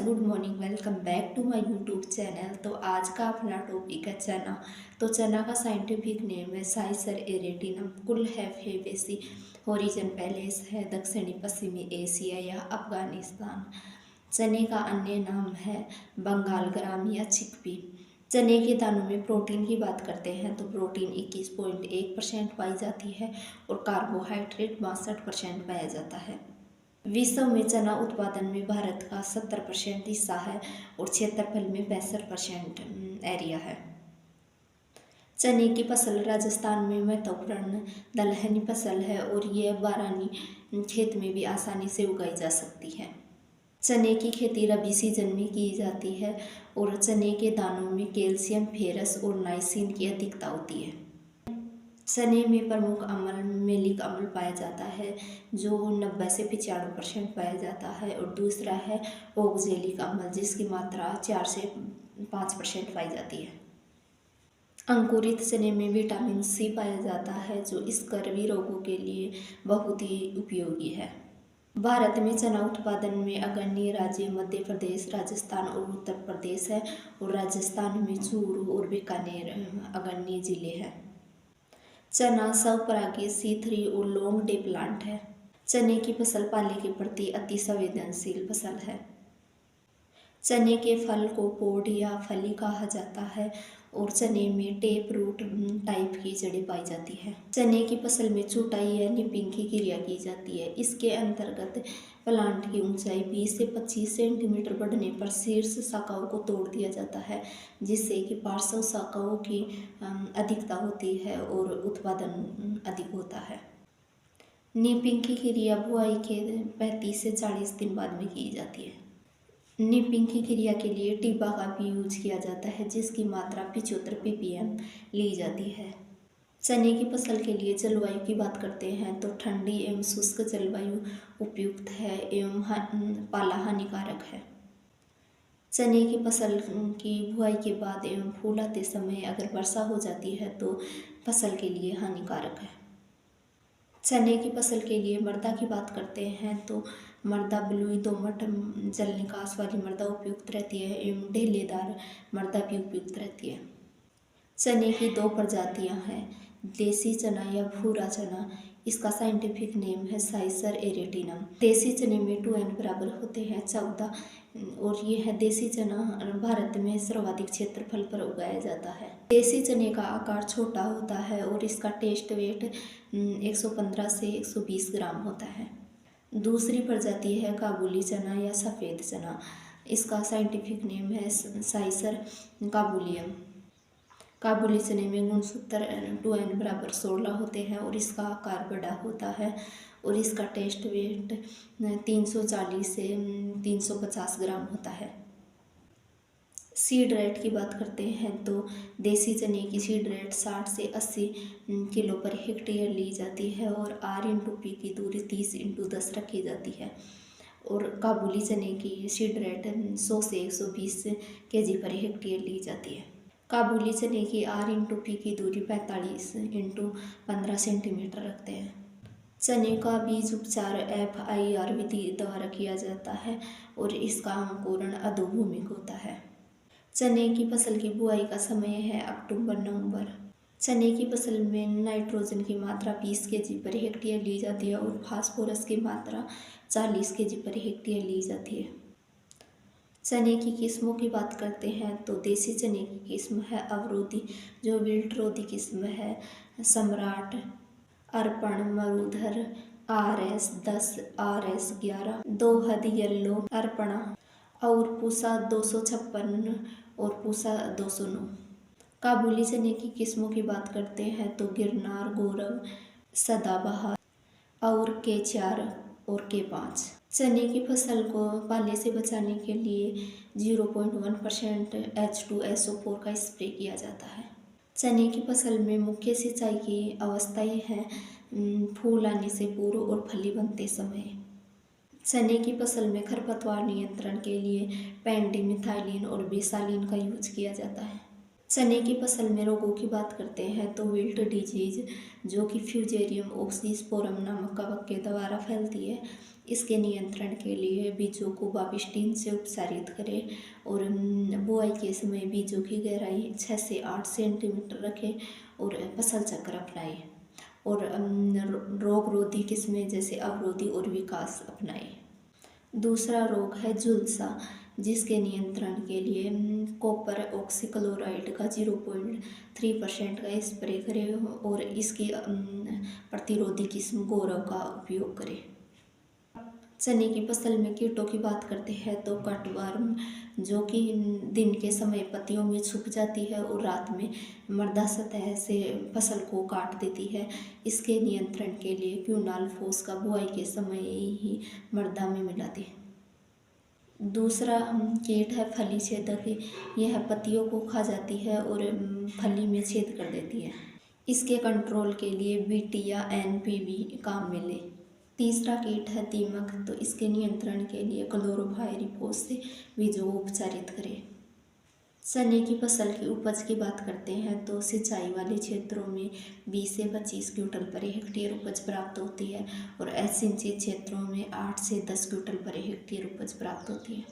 Good morning. Welcome back to my YouTube channel. तो आज का अपना टॉपिक है चना। तो चना का साइंटिफिक नेम है साइसर एरेटिनम। कुल हेफेबेसी ओरिजिन पैलेस है दक्षिणी पश्चिमी एशिया या अफगानिस्तान। चने का अन्य नाम है बंगाल ग्राम या चिकपी। चने के दानों में प्रोटीन की बात करते हैं तो प्रोटीन 21.1% पाई जाती है और कार्बोहाइड्रेट 62% पाया जाता है। विश्व में चना उत्पादन में भारत का 70% हिस्सा है और क्षेत्रफल में 65% एरिया है। चने की फसल राजस्थान में महत्वपूर्ण दलहनी फसल है और यह बारानी खेत में भी आसानी से उगाई जा सकती है। चने की खेती रबी सीजन में की जाती है और चने के दानों में कैल्शियम, फेरस और नाइसिन की अधिकता होती है। चने में प्रमुख अम्ल मेलिक अम्ल पाया जाता है जो 90 से 95% पाया जाता है और दूसरा है ओक्जेलिक अम्ल जिसकी मात्रा 4 से 5% पाई जाती है। अंकुरित चने में विटामिन सी पाया जाता है जो स्कर्वी रोगों के लिए बहुत ही उपयोगी है। भारत में चना उत्पादन में अग्रणी राज्य मध्य प्रदेश, राजस्थान और उत्तर प्रदेश है और राजस्थान में चूरू और बीकानेर अग्रणी जिले हैं। चना स्वपरागी C3 और लॉन्ग डे प्लांट है। चने की फसल पाले के प्रति अति संवेदनशील फसल है। चने के फल को पोड या फली कहा जाता है और चने में टेप रूट टाइप की जड़ें पाई जाती है। चने की फसल में छुटाई या निपिंग की क्रिया की जाती है। इसके अंतर्गत प्लांट की ऊंचाई 20 से 25 सेंटीमीटर बढ़ने पर शीर्ष शाखाओं को तोड़ दिया जाता है जिससे कि पार्श्व शाखाओं की अधिकता होती है और उत्पादन अधिक होता है। निपिंग की क्रिया बुआई के 35 से 40 दिन बाद में की जाती है। निपिंग की क्रिया के लिए टिब्बा का भी यूज किया जाता है जिसकी मात्रा 75 ppm ली जाती है। चने की फसल के लिए जलवायु की बात करते हैं तो ठंडी एवं शुष्क जलवायु उपयुक्त है एवं पाला हानिकारक है। चने की फसल की बुआई के बाद एवं फूल आते समय अगर वर्षा हो जाती है तो फसल के लिए हानिकारक है। चने की फसल के लिए मृदा की बात करते हैं तो मृदा बलुई दोमट जल निकास वाली मृदा उपयुक्त रहती है एवं ढेलेदार मृदा भी उपयुक्त रहती है। चने की दो प्रजातियां हैं, देसी चना या भूरा चना। इसका साइंटिफिक नेम है साइसर एरेटिनम। देसी चने में 2n बराबर होते हैं 14 और ये है देसी चना भारत में सर्वाधिक क्षेत्रफल पर उगाया जाता है। देसी चने का आकार छोटा होता है और इसका टेस्ट वेट 115 से 120 ग्राम होता है। दूसरी प्रजाति है काबुली चना या सफ़ेद चना। इसका साइंटिफिक नेम है साइसर काबुलियम। काबुली चने में गुणसूत्र 2n बराबर 16 होते हैं और इसका आकार बड़ा होता है और इसका टेस्ट वेट 340 से 350 ग्राम होता है। सीड रेट की बात करते हैं तो देसी चने की सीड रेट 60 से 80 किलो पर हेक्टेयर ली जाती है और R/P की दूरी 30/10 रखी जाती है और काबुली चने की सीड रेट 100 से 120 kg पर हेक्टेयर ली जाती है। काबुली चने की R/P की दूरी 45x15 सेंटीमीटर रखते हैं। चने का बीज उपचार FIR विधि द्वारा किया जाता है और इसका अंकुरण अधोभूमिक होता है। चने की फसल की बुआई का समय है अक्टूबर-नवंबर। चने की फसल में नाइट्रोजन की मात्रा 20 kg पर हेक्टेयर ली जाती है और फास्फोरस की मात्रा 40 kg पर हेक्टेयर ली जाती है। चने की किस्मों की बात करते हैं तो देसी चने की किस्म है अवरोधी जो विल्ट रोधी किस्म है, Samrat, Arpan, Marudhar, RS10, RS11, Dohad yellow, Arpana और पूसा 256 और पूसा 209। काबुली चने की किस्मों की बात करते हैं तो गिरनार, गौरव, सदाबहार और K4 और K5। चने की फसल को पाले से बचाने के लिए 0.1% H2SO4 का स्प्रे किया जाता है। चने की फसल में मुख्य सिंचाई की अवस्थाएं हैं फूल आने से पूर्व और फली बनते समय। चने की फसल में खरपतवार नियंत्रण के लिए पेंडिमिथाइलिन और बेसालिन का यूज किया जाता है। चने की फसल में रोगों की बात करते हैं तो विल्ट डिजीज जो कि फ्यूजेरियम ऑक्सीस्पोरम नामक कवक के द्वारा फैलती है इसके नियंत्रण के लिए बीजों को बाविस्टीन से उपचारित करें और बुआई के समय बीजों की गहराई 6 से 8 सेंटीमीटर रखें और फसल चक्र अपनाएं और रोग रोधी किस्में जैसे अवरोधी और विकास अपनाएं। दूसरा रोग है झुलसा, जिसके नियंत्रण के लिए कॉपर ऑक्सीक्लोराइड का 0.3% का स्प्रे करें और इसकी प्रतिरोधी किस्म गौरव का उपयोग करें। चने की फसल में कीटों की बात करते हैं तो कटवर्म, जो कि दिन के समय पत्तियों में छुप जाती है और रात में मृदा सतह से फसल को काट देती है, इसके नियंत्रण के लिए क्विनोल फोस का बुआई के समय ही मृदा में मिला दें। दूसरा कीट है फली छेदक। यह पत्तियों को खा जाती है और फली में छेद कर देती है। इसके कंट्रोल के लिए बीटी या एनपीवी काम में ले। तीसरा कीट है दीमक, तो इसके नियंत्रण के लिए क्लोरोपाइरीफॉस से बीजों को उपचारित करें। चने की फसल की उपज की बात करते हैं तो सिंचाई वाले क्षेत्रों में 20 से 25 क्विंटल प्रति हेक्टेयर उपज प्राप्त होती है और असिंचित क्षेत्रों में 8 से 10 क्विंटल प्रति हेक्टेयर उपज प्राप्त होती है।